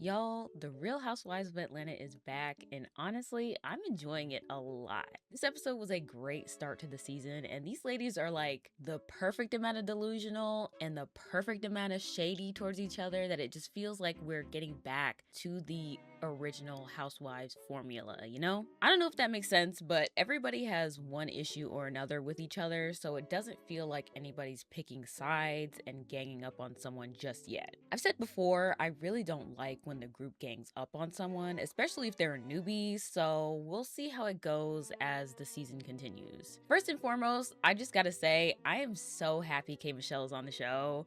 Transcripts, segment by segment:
Y'all, the Real Housewives of Atlanta is back, and honestly, I'm enjoying it a lot. This episode was a great start to the season, and these ladies are like the perfect amount of delusional and the perfect amount of shady towards each other that it just feels like we're getting back to the original Housewives formula, you know? I don't know if that makes sense, but everybody has one issue or another with each other, so it doesn't feel like anybody's picking sides and ganging up on someone just yet. I've said before, I really don't like when the group gangs up on someone, especially if they're newbies, so we'll see how it goes as the season continues. First and foremost, I just gotta say, I am so happy K. Michelle is on the show.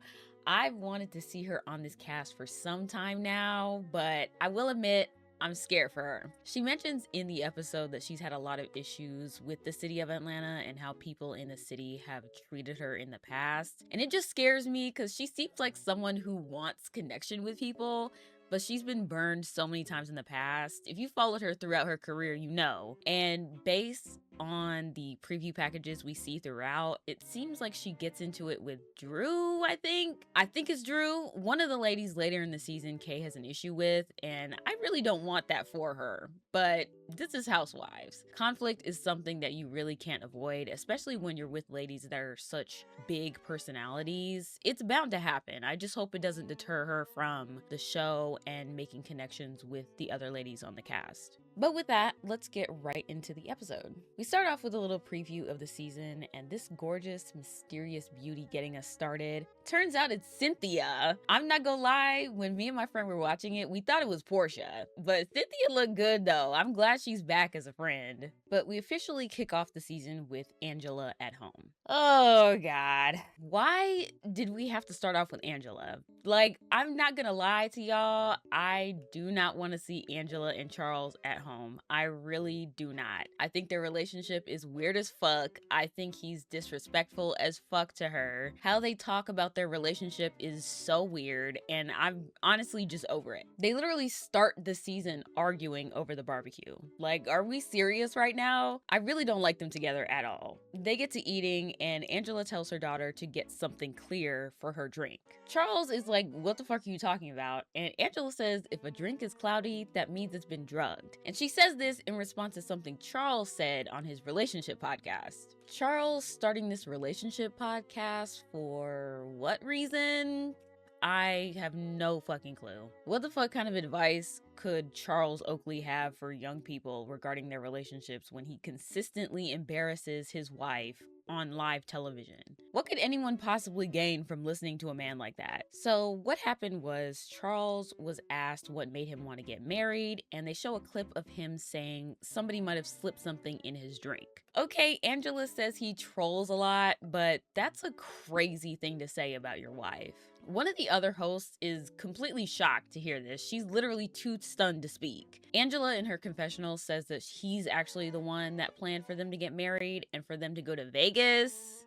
I've wanted to see her on this cast for some time now, but I will admit, I'm scared for her. She mentions in the episode that she's had a lot of issues with the city of Atlanta and how people in the city have treated her in the past. And it just scares me because she seems like someone who wants connection with people, but she's been burned so many times in the past. If you followed her throughout her career, you know. And based on the preview packages we see throughout, it seems like she gets into it with Drew, I think. I think it's Drew. One of the ladies later in the season, Kay has an issue with, and I really don't want that for her. But this is Housewives. Conflict is something that you really can't avoid, especially when you're with ladies that are such big personalities. It's bound to happen. I just hope it doesn't deter her from the show and making connections with the other ladies on the cast. But with that, let's get right into the episode. We start off with a little preview of the season and this gorgeous, mysterious beauty getting us started. Turns out it's Cynthia. I'm not gonna lie, when me and my friend were watching it, we thought it was Portia. But Cynthia looked good though. I'm glad she's back as a friend. But we officially kick off the season with Angela at home. Oh God. Why did we have to start off with Angela? Like, I'm not gonna lie to y'all, I do not want to see Angela and Charles at home. I really do not. I think their relationship is weird as fuck. I think he's disrespectful as fuck to her. How they talk about their relationship is so weird, and I'm honestly just over it. They literally start the season arguing over the barbecue. Like, are we serious right now? I really don't like them together at all. They get to eating, and Angela tells her daughter to get something clear for her drink. Charles is like, what the fuck are you talking about? And Angela says if a drink is cloudy, that means it's been drugged. And she says this in response to something Charles said on his relationship podcast. Charles starting this relationship podcast for what reason? I have no fucking clue. What the fuck kind of advice could Charles Oakley have for young people regarding their relationships when he consistently embarrasses his wife on live television? What could anyone possibly gain from listening to a man like that? So what happened was Charles was asked what made him want to get married, and they show a clip of him saying somebody might have slipped something in his drink. Okay, Angela says he trolls a lot, but that's a crazy thing to say about your wife. One of the other hosts is completely shocked to hear this. She's literally too stunned to speak. Angela in her confessional says that he's actually the one that planned for them to get married and for them to go to Vegas.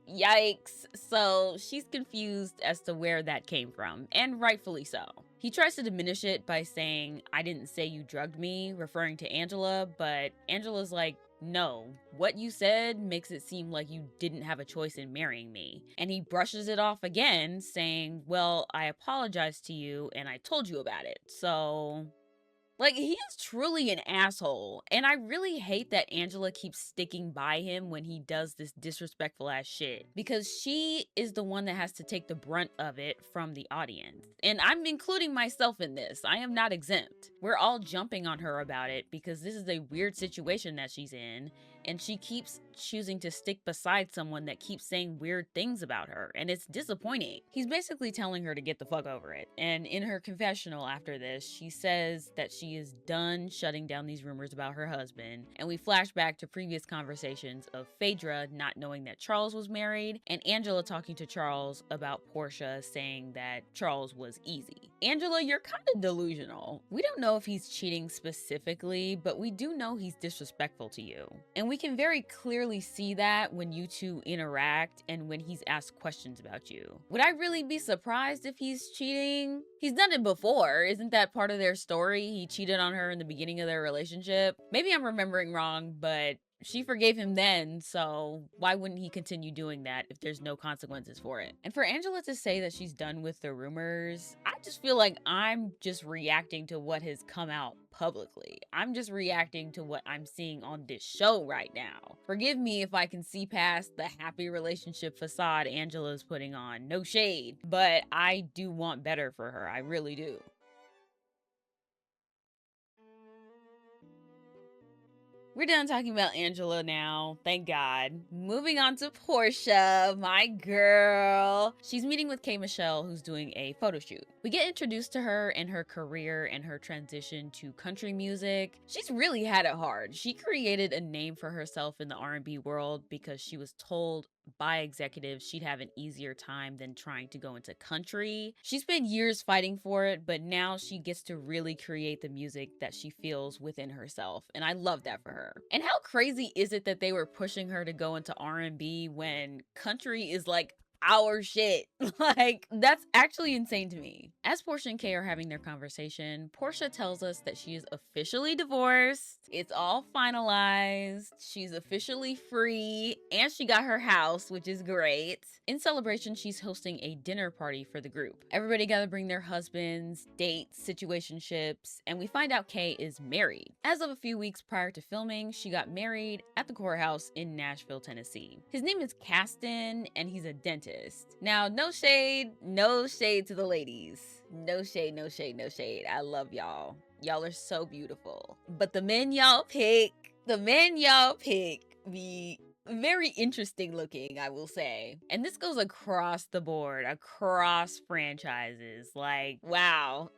Yikes. So she's confused as to where that came from, and rightfully so. He tries to diminish it by saying, I didn't say you drugged me, referring to Angela, but Angela's like, no, what you said makes it seem like you didn't have a choice in marrying me. And he brushes it off again, saying, well, I apologized to you and I told you about it. So, like, he is truly an asshole. And I really hate that Angela keeps sticking by him when he does this disrespectful ass shit. Because she is the one that has to take the brunt of it from the audience. And I'm including myself in this. I am not exempt. We're all jumping on her about it because this is a weird situation that she's in. And she keeps choosing to stick beside someone that keeps saying weird things about her, and it's disappointing. He's basically telling her to get the fuck over it. And in her confessional after this, she says that she is done shutting down these rumors about her husband, and we flash back to previous conversations of Phaedra not knowing that Charles was married, and Angela talking to Charles about Portia saying that Charles was easy. Angela, you're kind of delusional. We don't know if he's cheating specifically, but we do know he's disrespectful to you. And we can very clearly see that when you two interact and when he's asked questions about you. Would I really be surprised if he's cheating? He's done it before. Isn't that part of their story? He cheated on her in the beginning of their relationship. Maybe I'm remembering wrong, but she forgave him then, so why wouldn't he continue doing that if there's no consequences for it? And for Angela to say that she's done with the rumors, I just feel like I'm just reacting to what has come out publicly. I'm just reacting to what I'm seeing on this show right now. Forgive me if I can see past the happy relationship facade Angela's putting on. No shade, but I do want better for her. I really do. We're done talking about Angela now, thank God. Moving on to Portia, my girl. She's meeting with K. Michelle, who's doing a photo shoot. We get introduced to her and her career and her transition to country music. She's really had it hard. She created a name for herself in the R&B world because she was told by executives she'd have an easier time than trying to go into country. She spent years fighting for it, but now she gets to really create the music that she feels within herself, and I love that for her. And how crazy is it that they were pushing her to go into R&B when country is like our shit? Like, that's actually insane to me. As Portia and Kay are having their conversation, Portia tells us that she is officially divorced. It's all finalized. She's officially free, and she got her house, which is great. In celebration, she's hosting a dinner party for the group. Everybody gotta bring their husbands, dates, situationships, and we find out Kay is married. As of a few weeks prior to filming, she got married at the courthouse in Nashville, Tennessee. His name is Caston, and he's a dentist. Now, no shade to the ladies. No shade, no shade, no shade. I love y'all. Y'all are so beautiful. But the men y'all pick be very interesting looking, I will say. And this goes across the board, across franchises. Like, wow.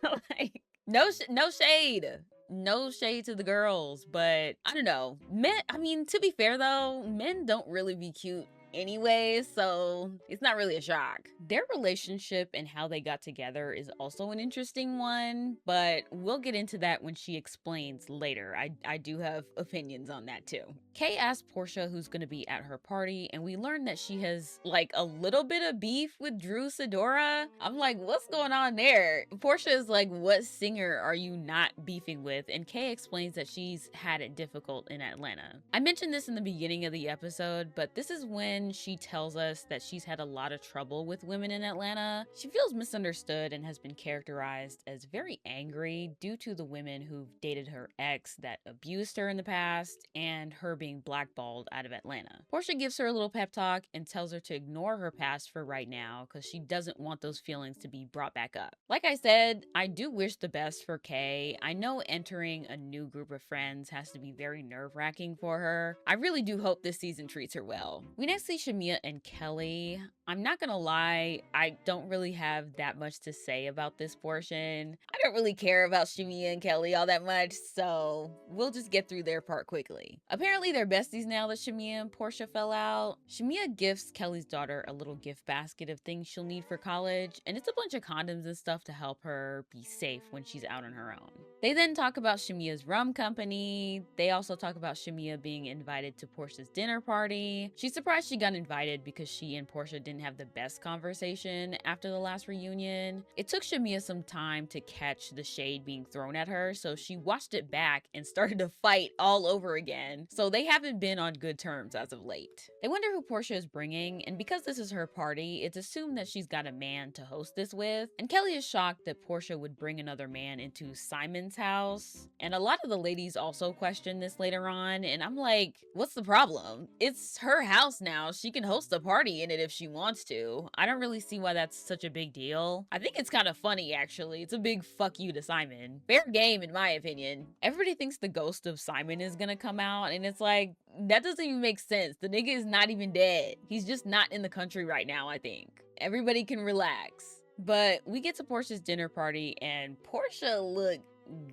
Like, no shade. No shade to the girls, but I don't know. Men, I mean, to be fair though, men don't really be cute anyway, so it's not really a shock. Their relationship and how they got together is also an interesting one, but we'll get into that when she explains later. I do have opinions on that too. Kay asks Portia who's gonna be at her party, and we learn that she has like a little bit of beef with Drew Sidora. I'm like, what's going on there? Portia is like, what singer are you not beefing with? And Kay explains that she's had it difficult in Atlanta. I mentioned this in the beginning of the episode, but this is when she tells us that she's had a lot of trouble with women in Atlanta. She feels misunderstood and has been characterized as very angry due to the women who've dated her ex that abused her in the past and her being blackballed out of Atlanta. Portia gives her a little pep talk and tells her to ignore her past for right now because she doesn't want those feelings to be brought back up. Like I said, I do wish the best for Kay. I know entering a new group of friends has to be very nerve-wracking for her. I really do hope this season treats her well. We next see Shamia and Kelly. I'm not gonna lie, I don't really have that much to say about this portion. I don't really care about Shamia and Kelly all that much, so we'll just get through their part quickly. Apparently they're besties now that Shamia and Portia fell out. Shamia gifts Kelly's daughter a little gift basket of things she'll need for college, and it's a bunch of condoms and stuff to help her be safe when she's out on her own. They then talk about Shamia's rum company. They also talk about Shamia being invited to Portia's dinner party. She's surprised she got invited because she and Portia didn't have the best conversation after the last reunion. It took Shamia some time to catch the shade being thrown at her, so she watched it back and started to fight all over again. So they haven't been on good terms as of late. They wonder who Portia is bringing, and because this is her party, it's assumed that she's got a man to host this with. And Kelly is shocked that Portia would bring another man into Simon's house. And a lot of the ladies also question this later on, and I'm like, what's the problem? It's her house now. She can host a party in it if she wants to. I don't really see why that's such a big deal. I think it's kind of funny, actually. It's a big fuck you to Simon. Fair game, in my opinion. Everybody thinks the ghost of Simon is gonna come out, and it's like, that doesn't even make sense. The nigga is not even dead. He's just not in the country right now, I think. Everybody can relax. But we get to Portia's dinner party, and Portia looked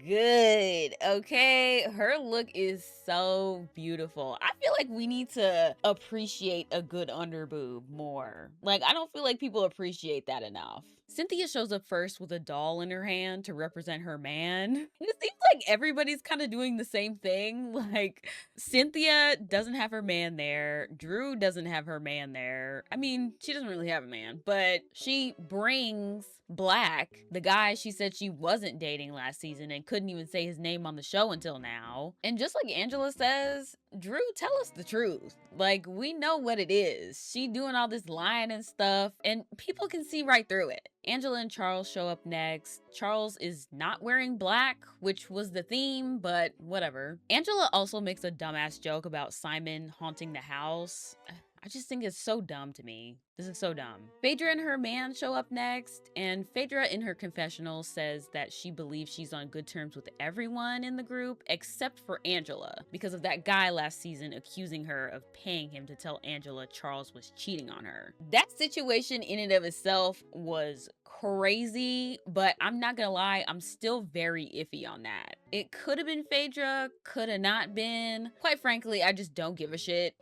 good, okay? Her look is so beautiful. I feel like we need to appreciate a good underboob more. Like, I don't feel like people appreciate that enough. Cynthia shows up first with a doll in her hand to represent her man. And it seems like everybody's kind of doing the same thing. Like, Cynthia doesn't have her man there. Drew doesn't have her man there. I mean, she doesn't really have a man, but she brings Black, the guy she said she wasn't dating last season and couldn't even say his name on the show until now. And just like Angela says, Drew, tell us the truth. Like, we know what it is. She doing all this lying and stuff, and people can see right through it. Angela and Charles show up next. Charles is not wearing black, which was the theme, but whatever. Angela also makes a dumbass joke about Simon haunting the house. I just think it's so dumb to me. This is so dumb. Phaedra and her man show up next, and Phaedra in her confessional says that she believes she's on good terms with everyone in the group except for Angela because of that guy last season accusing her of paying him to tell Angela Charles was cheating on her. That situation in and of itself was crazy, but I'm not gonna lie, I'm still very iffy on that. It could have been Phaedra, could have not been. Quite frankly, I just don't give a shit.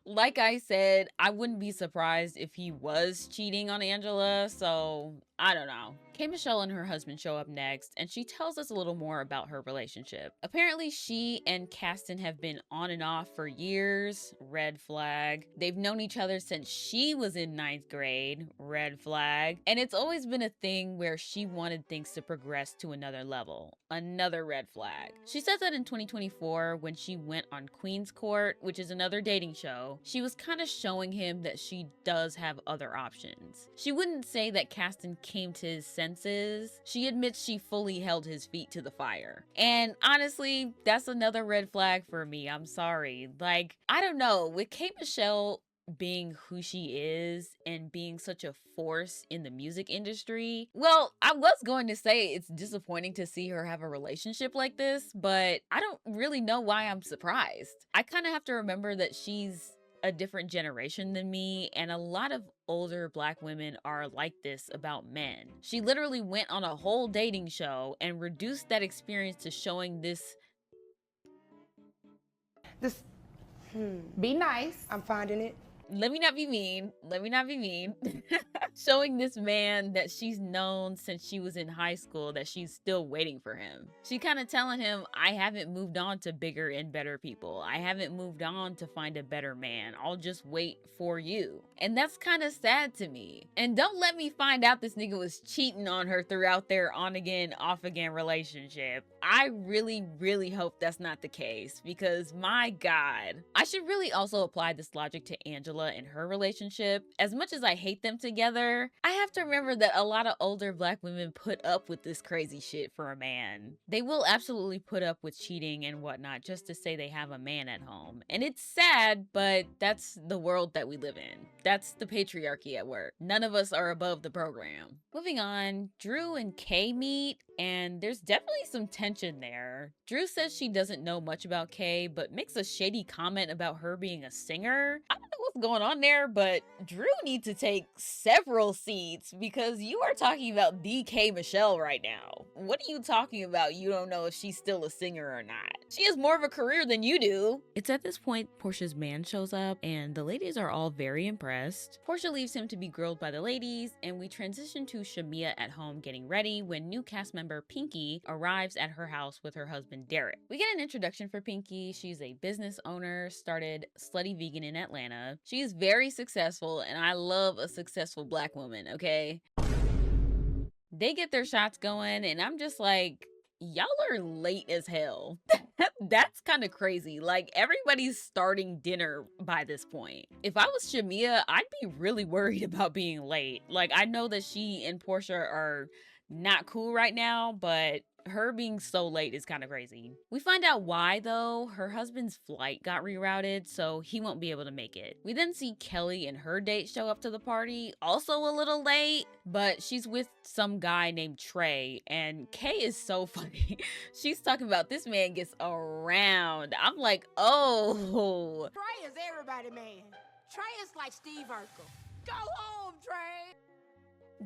Like I said, I wouldn't be surprised if he was cheating on Angela, so I don't know. K. Michelle and her husband show up next, and she tells us a little more about her relationship. Apparently, she and Kasten have been on and off for years, red flag. They've known each other since she was in 9th grade, red flag. And it's always been a thing where she wanted things to progress to another level, another red flag. She says that in 2024, when she went on Queen's Court, which is another dating show, she was kind of showing him that she does have other options. She wouldn't say that Kasten came to his senses. She admits she fully held his feet to the fire. And honestly, that's another red flag for me. I'm sorry. Like, I don't know. With K. Michelle being who she is and being such a force in the music industry, well, I was going to say it's disappointing to see her have a relationship like this, but I don't really know why I'm surprised. I kind of have to remember that she's a different generation than me, and a lot of older black women are like this about men. She literally went on a whole dating show and reduced that experience to showing this. Be nice. I'm finding it. Let me not be mean. Let me not be mean. Showing this man that she's known since she was in high school that she's still waiting for him. She kind of telling him, I haven't moved on to bigger and better people. I haven't moved on to find a better man. I'll just wait for you. And that's kind of sad to me. And don't let me find out this nigga was cheating on her throughout their on again, off again relationship. I really, really hope that's not the case because my God. I should really also apply this logic to Angela and her relationship. As much as I hate them together, I have to remember that a lot of older black women put up with this crazy shit for a man. They will absolutely put up with cheating and whatnot just to say they have a man at home. And it's sad, but that's the world that we live in. That's the patriarchy at work. None of us are above the program. Moving on, Drew and Kay meet, and there's definitely some tension there. Drew says she doesn't know much about Kay, but makes a shady comment about her being a singer. I don't know what's going on there, but Drew needs to take several seats because you are talking about DK Michelle right now. What are you talking about? You don't know if she's still a singer or not. She has more of a career than you do. It's at this point Portia's man shows up and the ladies are all very impressed. Portia leaves him to be grilled by the ladies, and we transition to Shamia at home getting ready when new cast member Pinky arrives at her house with her husband Derek. We get an introduction for Pinky. She's a business owner, started Slutty Vegan in Atlanta. She is very successful, and I love a successful black woman, okay? They get their shots going, and I'm just like, y'all are late as hell. That's kind of crazy. Like, everybody's starting dinner by this point. If I was Shamia, I'd be really worried about being late. Like, I know that she and Portia are not cool right now, but her being so late is kind of crazy. We find out why though. Her husband's flight got rerouted, so he won't be able to make it. We then see Kelly and her date show up to the party, also a little late, but she's with some guy named Trey, and Kay is so funny. She's talking about this man gets around. I'm like, oh. Trey is everybody, man. Trey is like Steve Urkel. Go home, Trey.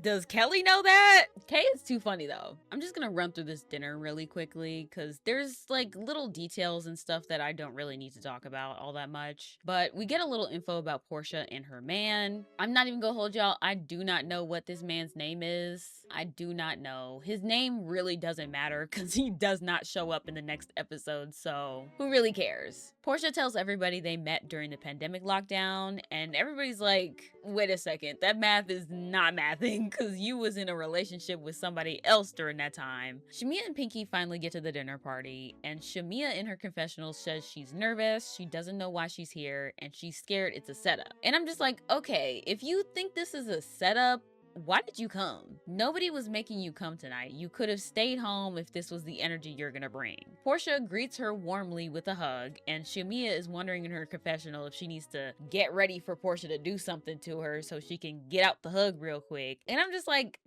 Does Kelly know that? Kay is too funny though. I'm just gonna run through this dinner really quickly because there's like little details and stuff that I don't really need to talk about all that much. But we get a little info about Portia and her man. I'm not even gonna hold y'all. I do not know what this man's name is. I do not know. His name really doesn't matter because he does not show up in the next episode, so who really cares? Portia tells everybody they met during the pandemic lockdown, and everybody's like, wait a second, that math is not mathing because you was in a relationship with somebody else during that time. Shamia and Pinky finally get to the dinner party, and Shamia in her confessional says she's nervous, she doesn't know why she's here, and she's scared it's a setup. And I'm just like, okay, if you think this is a setup, why did you come? Nobody was making you come tonight. You could have stayed home if this was the energy you're gonna bring. Portia greets her warmly with a hug, and Shamia is wondering in her confessional if she needs to get ready for Portia to do something to her so she can get out the hug real quick. And I'm just like,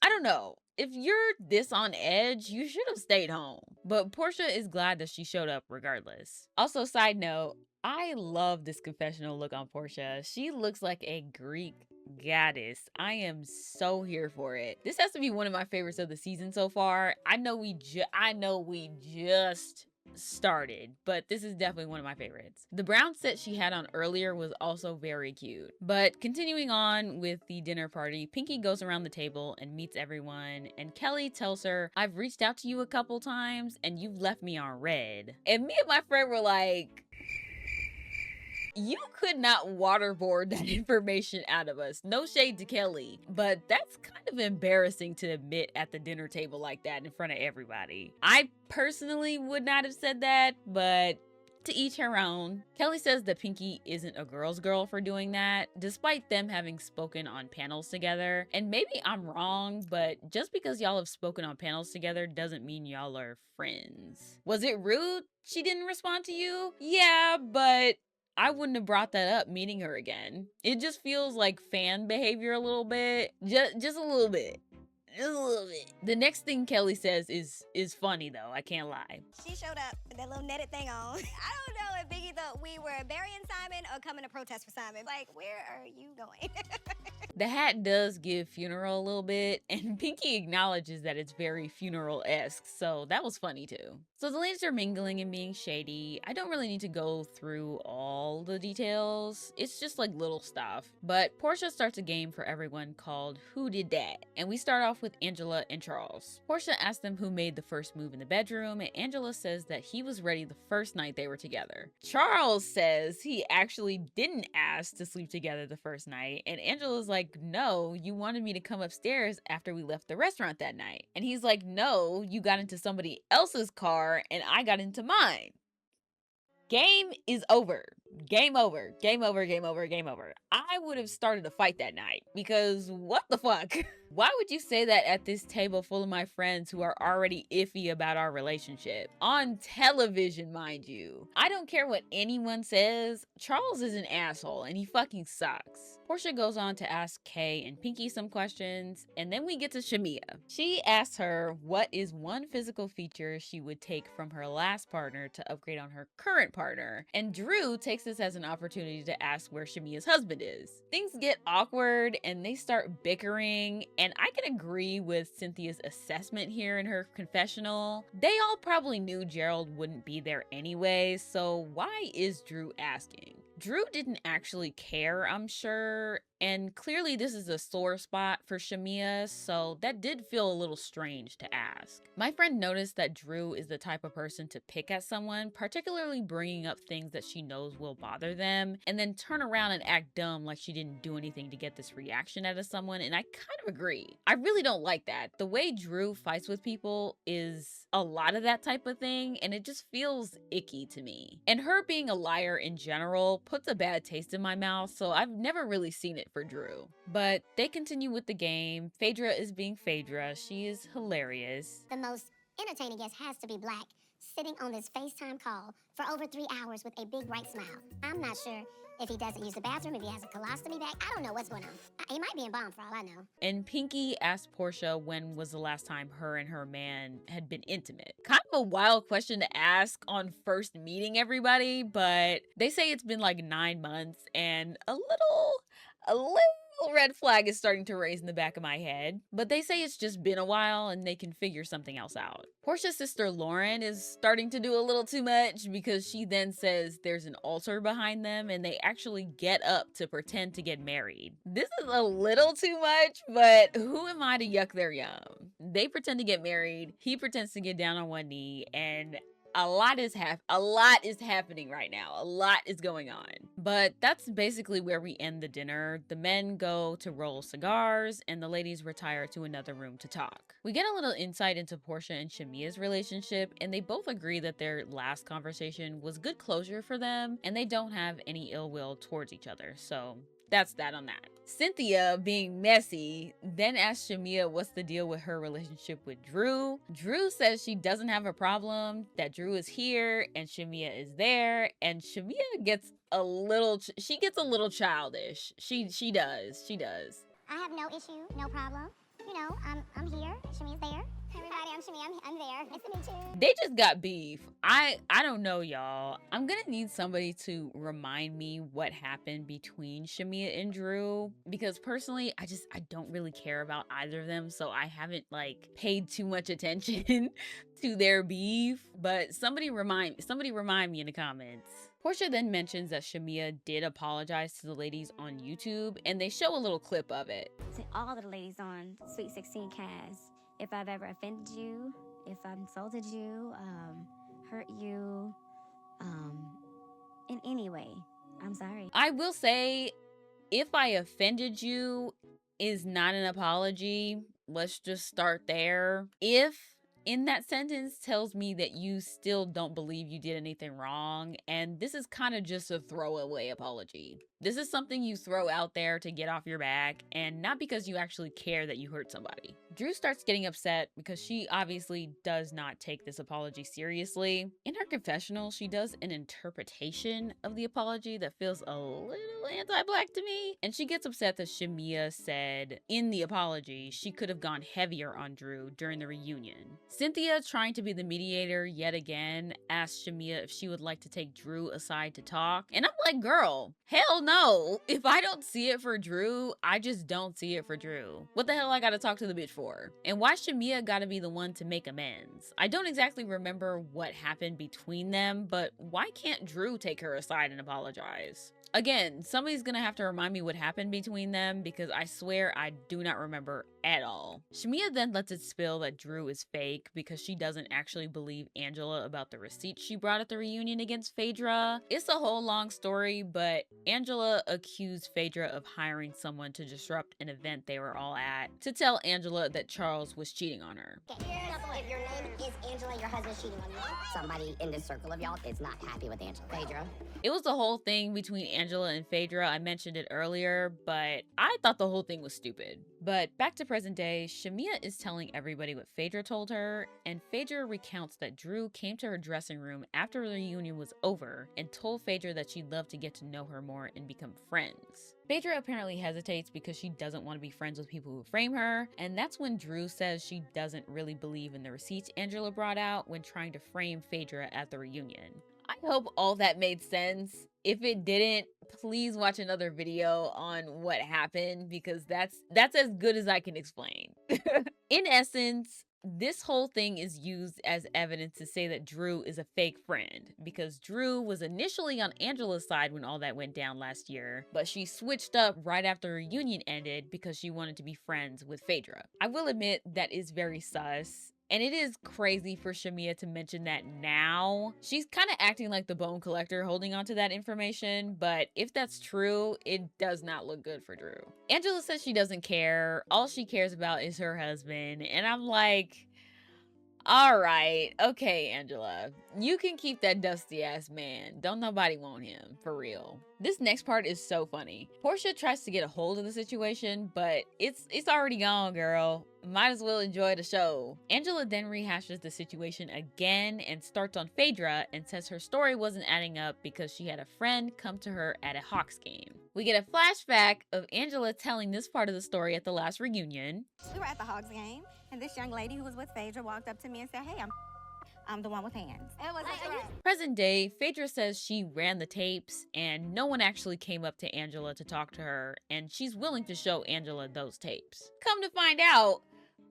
I don't know. If you're this on edge, you should have stayed home. But Portia is glad that she showed up regardless. Also, side note, I love this confessional look on Portia. She looks like a Greek goddess. I am so here for it. This has to be one of my favorites of the season so far. I know we just started, but this is definitely one of my favorites. The brown set she had on earlier was also very cute. But continuing on with the dinner party, Pinky goes around the table and meets everyone, and Kelly tells her, I've reached out to you a couple times and you've left me on red. And me and my friend were like, you could not waterboard that information out of us. No shade to Kelly, but that's kind of embarrassing to admit at the dinner table like that in front of everybody. I personally would not have said that, but to each her own. Kelly says that Pinky isn't a girl's girl for doing that, despite them having spoken on panels together. And maybe I'm wrong, but just because y'all have spoken on panels together doesn't mean y'all are friends. Was it rude she didn't respond to you? Yeah, but I wouldn't have brought that up meeting her again. It just feels like fan behavior a little bit. Just a little bit. Just a little bit. The next thing Kelly says is funny though, I can't lie. She showed up with that little netted thing on. I don't know if Biggie thought we were burying Simon or coming to protest for Simon. Like, where are you going? The hat does give funeral a little bit, and Pinky acknowledges that it's very funeral-esque, so that was funny too. So the ladies are mingling and being shady. I don't really need to go through all the details. It's just like little stuff. But Portia starts a game for everyone called Who Did That? And we start off with Angela and Charles. Portia asks them who made the first move in the bedroom, and Angela says that he was ready the first night they were together. Charles says he actually didn't ask to sleep together the first night, and Angela's like, no, you wanted me to come upstairs after we left the restaurant that night. And he's like, no, you got into somebody else's car and I got into mine. Game is over. Game over. Game over, game over, game over. I would have started a fight that night because what the fuck? Why would you say that at this table full of my friends who are already iffy about our relationship? On television, mind you. I don't care what anyone says. Charles is an asshole and he fucking sucks. Portia goes on to ask Kay and Pinky some questions, and then we get to Shamia. She asks her what is one physical feature she would take from her last partner to upgrade on her current partner, and Drew takes this as an opportunity to ask where Shamia's husband is. Things get awkward and they start bickering, and I can agree with Cynthia's assessment here in her confessional. They all probably knew Gerald wouldn't be there anyway, so why is Drew asking? Drew didn't actually care, I'm sure, and clearly this is a sore spot for Shamia, so that did feel a little strange to ask. My friend noticed that Drew is the type of person to pick at someone, particularly bringing up things that she knows will bother them, and then turn around and act dumb like she didn't do anything to get this reaction out of someone, and I kind of agree. I really don't like that. The way Drew fights with people is a lot of that type of thing, and it just feels icky to me. And her being a liar in general puts a bad taste in my mouth, so I've never really seen it for Drew. But they continue with the game. Phaedra is being Phaedra. She is hilarious. The most entertaining guest has to be Black, sitting on this FaceTime call for over 3 hours with a big bright smile. I'm not sure if he doesn't use the bathroom, if he has a colostomy bag. I don't know what's going on. He might be embalmed for all I know. And Pinky asked Portia when was the last time her and her man had been intimate. Kind of a wild question to ask on first meeting everybody, but they say it's been like 9 months, and a little red flag is starting to raise in the back of my head, but they say it's just been a while and they can figure something else out. Portia's sister Lauren is starting to do a little too much because she then says there's an altar behind them and they actually get up to pretend to get married. This is a little too much, but who am I to yuck their yum? They pretend to get married, he pretends to get down on one knee, and a lot is happening right now. A lot is going on. But that's basically where we end the dinner. The men go to roll cigars and the ladies retire to another room to talk. We get a little insight into Portia and Shamia's relationship, and they both agree that their last conversation was good closure for them and they don't have any ill will towards each other. So that's that on that. Cynthia, being messy, then asks Shamia what's the deal with her relationship with Drew. Drew says she doesn't have a problem, that Drew is here and Shamia is there, and Shamia gets a little childish. She does. I have no issue, no problem. You know, I'm here. Shamia's there. Hey everybody, I'm Shamia. I'm there. Nice to meet you. They just got beef. I don't know, y'all. I'm gonna need somebody to remind me what happened between Shamia and Drew, because personally, I don't really care about either of them, so I haven't like paid too much attention to their beef. But somebody remind me in the comments. Portia then mentions that Shamia did apologize to the ladies on YouTube, and they show a little clip of it. To all the ladies on Sweet 16 cast, if I've ever offended you, if I've insulted you, hurt you, in any way, I'm sorry. I will say, if I offended you is not an apology. Let's just start there. If in that sentence tells me that you still don't believe you did anything wrong, and this is kind of just a throwaway apology. This is something you throw out there to get off your back, and not because you actually care that you hurt somebody. Drew starts getting upset because she obviously does not take this apology seriously. In her confessional, she does an interpretation of the apology that feels a little anti-black to me, and she gets upset that Shamia said in the apology she could have gone heavier on Drew during the reunion. Cynthia, trying to be the mediator yet again, asks Shamia if she would like to take Drew aside to talk, and I'm like, girl, hell no. If I don't see it for Drew, I just don't see it for Drew. What the hell I gotta talk to the bitch for? And why Shamia gotta be the one to make amends? I don't exactly remember what happened between them, but why can't Drew take her aside and apologize? Again, somebody's gonna have to remind me what happened between them, because I swear I do not remember at all. Shamia then lets it spill that Drew is fake because she doesn't actually believe Angela about the receipts she brought at the reunion against Phaedra. It's a whole long story, but Angela accused Phaedra of hiring someone to disrupt an event they were all at to tell Angela that Charles was cheating on her. Okay, if your name is Angela, your husband's cheating on you. Somebody in this circle of y'all is not happy with Angela. Phaedra. It was the whole thing between Angela and Phaedra. I mentioned it earlier, but I thought the whole thing was stupid. But back to present day, Shamia is telling everybody what Phaedra told her, and Phaedra recounts that Drew came to her dressing room after the reunion was over and told Phaedra that she'd love to get to know her more and become friends. Phaedra apparently hesitates because she doesn't want to be friends with people who frame her, and that's when Drew says she doesn't really believe in the receipts Angela brought out when trying to frame Phaedra at the reunion. I hope all that made sense. If it didn't, please watch another video on what happened, because that's as good as I can explain. In essence, this whole thing is used as evidence to say that Drew is a fake friend, because Drew was initially on Angela's side when all that went down last year, but she switched up right after the reunion ended because she wanted to be friends with Phaedra. I will admit that is very sus. And it is crazy for Shamia to mention that now. She's kind of acting like the bone collector holding on to that information, but if that's true, it does not look good for Drew. Angela says she doesn't care. All she cares about is her husband. And I'm like, all right, okay, Angela, you can keep that dusty ass man. Don't nobody want him, for real. This next part is so funny. Portia tries to get a hold of the situation, but it's already gone, girl. Might as well enjoy the show. Angela then rehashes the situation again and starts on Phaedra and says her story wasn't adding up because she had a friend come to her at a Hawks game. We get a flashback of Angela telling this part of the story at the last reunion. We were at the Hawks game, and this young lady who was with Phaedra walked up to me and said, hey, I'm the one with hands. It was Present day, Phaedra says she ran the tapes and no one actually came up to Angela to talk to her, and she's willing to show Angela those tapes. Come to find out,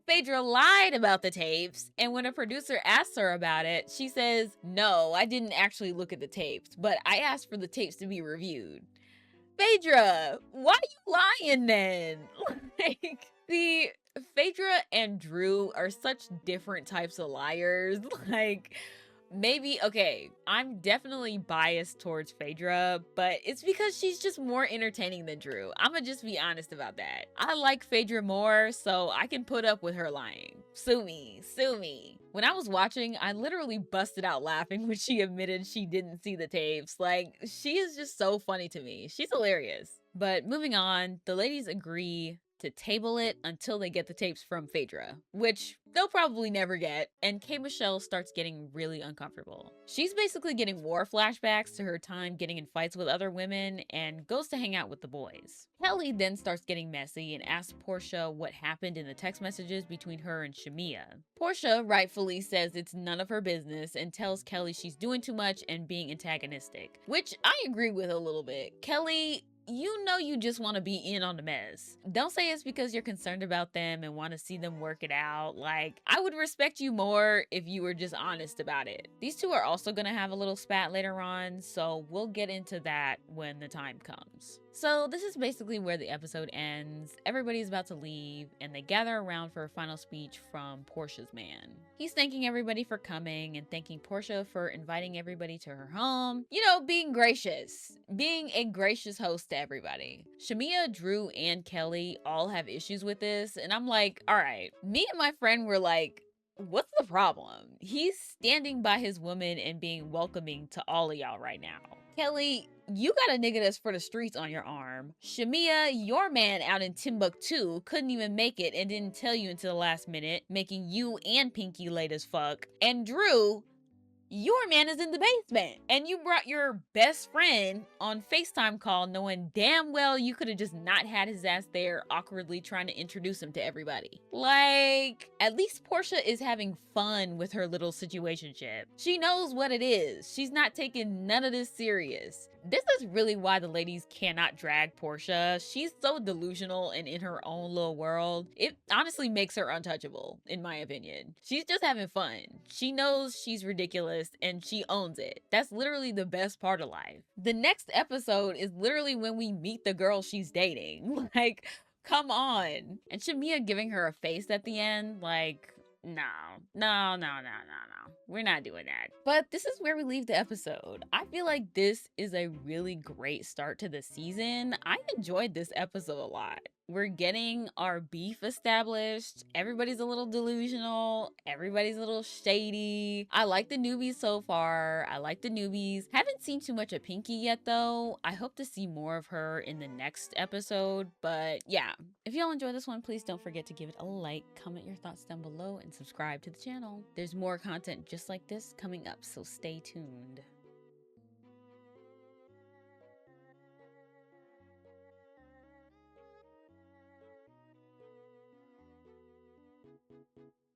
Phaedra lied about the tapes, and when a producer asks her about it, she says, no, I didn't actually look at the tapes, but I asked for the tapes to be reviewed. Phaedra, why you lying then? Phaedra and Drew are such different types of liars. maybe, okay, I'm definitely biased towards Phaedra, but it's because she's just more entertaining than Drew. I'ma just be honest about that. I like Phaedra more, so I can put up with her lying. Sue me, sue me. When I was watching, I literally busted out laughing when she admitted she didn't see the tapes. Like, she is just so funny to me. She's hilarious. But moving on, the ladies agree to table it until they get the tapes from Phaedra, which they'll probably never get, and K. Michelle starts getting really uncomfortable. She's basically getting war flashbacks to her time getting in fights with other women and goes to hang out with the boys. Kelly then starts getting messy and asks Portia what happened in the text messages between her and Shamia. Portia rightfully says it's none of her business and tells Kelly she's doing too much and being antagonistic, which I agree with a little bit. Kelly, you know you just want to be in on the mess. Don't say it's because you're concerned about them and want to see them work it out. Like, I would respect you more if you were just honest about it. These two are also going to have a little spat later on, so we'll get into that when the time comes. So this is basically where the episode ends. Everybody's about to leave, and they gather around for a final speech from Portia's man. He's thanking everybody for coming and thanking Portia for inviting everybody to her home. You know, being gracious. Being a gracious host to everybody. Shamia, Drew, and Kelly all have issues with this, and I'm like, all right. Me and my friend were like, what's the problem? He's standing by his woman and being welcoming to all of y'all right now. Kelly, you got a nigga that's for the streets on your arm. Shamia, your man out in Timbuktu couldn't even make it and didn't tell you until the last minute, making you and Pinky late as fuck. And Drew, your man is in the basement and you brought your best friend on FaceTime call knowing damn well you could have just not had his ass there awkwardly trying to introduce him to everybody. Like, at least Portia is having fun with her little situationship. She knows what it is. She's not taking none of this serious. This is really why the ladies cannot drag Portia. She's so delusional and in her own little world. It honestly makes her untouchable, in my opinion. She's just having fun. She knows she's ridiculous and she owns it. That's literally the best part of life. The next episode is literally when we meet the girl she's dating. Like, come on. And Shamia giving her a face at the end, like, no. We're not doing that. But this is where we leave the episode. I feel like this is a really great start to the season. I enjoyed this episode a lot. We're getting our beef established. Everybody's a little delusional. Everybody's a little shady. I like the newbies so far. Haven't seen too much of Pinky yet though. I hope to see more of her in the next episode. But yeah, if y'all enjoy this one, please don't forget to give it a like, comment your thoughts down below, and subscribe to the channel. There's more content just like this coming up, so stay tuned.